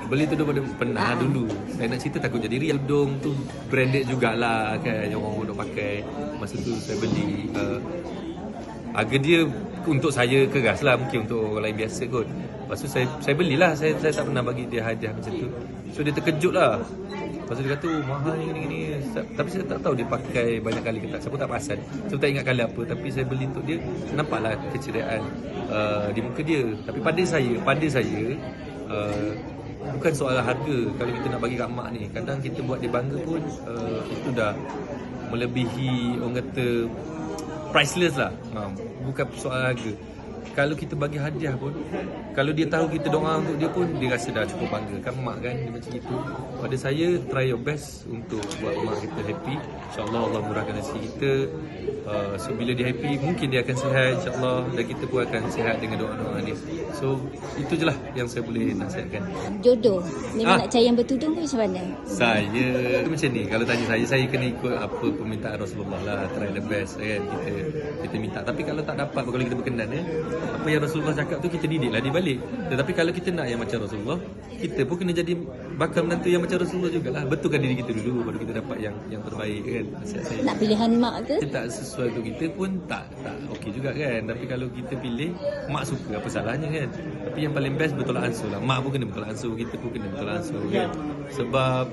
Beli tu daripada pernah dulu. Saya nak cerita takut jadi real. Tudung tu branded jugalah kan, yang orang duk pakai. Masa tu saya beli. Harga dia untuk saya keras lah, mungkin untuk orang lain biasa kot. Lepas tu saya belilah, saya tak pernah bagi dia hadiah macam tu. So dia terkejut lah. Lepas tu dia kata, oh, mahal ni gini. Tapi saya tak tahu dia pakai banyak kali ke tak. Saya pun tak perasan. Saya tak ingat kali apa. Tapi saya beli untuk dia, nampaklah keceriaan di muka dia. Tapi pada saya bukan soal harga. Kalau kita nak bagi kat mak ni, kadang kita buat dia bangga pun, itu dah melebihi, orang kata, priceless lah. Bukan soal harga. Kalau kita bagi hadiah pun, kalau dia tahu kita doa untuk dia pun, dia rasa dah cukup bangga. Kan mak kan, dia macam itu. Pada saya, try your best untuk buat mak kita happy. InsyaAllah Allah murahkan rezeki kita. So bila dia happy, mungkin dia akan sihat, insyaAllah. Dan kita pun akan sihat dengan doa-doa dia. So itu je lah yang saya boleh nasihatkan. Jodoh, memang nak cari yang bertudung ke macam mana? Saya macam ni, kalau tanya saya kena ikut apa permintaan Rasulullah lah. Try the best kan, kita minta. Tapi kalau tak dapat, kalau kita berkenan apa yang Rasulullah cakap tu, kita didiklah di balik. Tetapi kalau kita nak yang macam Rasulullah, kita pun kena jadi bakal menantu yang macam Rasulullah jugalah. Betulkan diri kita dulu, baru kita dapat yang terbaik kan. Nasihat saya. Nak pilihan mak ke? Kita tak sesuai untuk kita pun tak okey juga kan. Tapi kalau kita pilih mak suka, apa salahnya kan. Tapi yang paling best bertolak ansur lah. Mak pun kena bertolak ansur, kita pun kena bertolak ansur kan. Sebab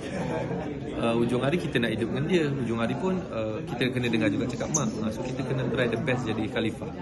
ujung hari kita nak hidup dengan dia. Ujung hari pun kita kena dengar juga cakap mak. So kita kena try the best jadi khalifah.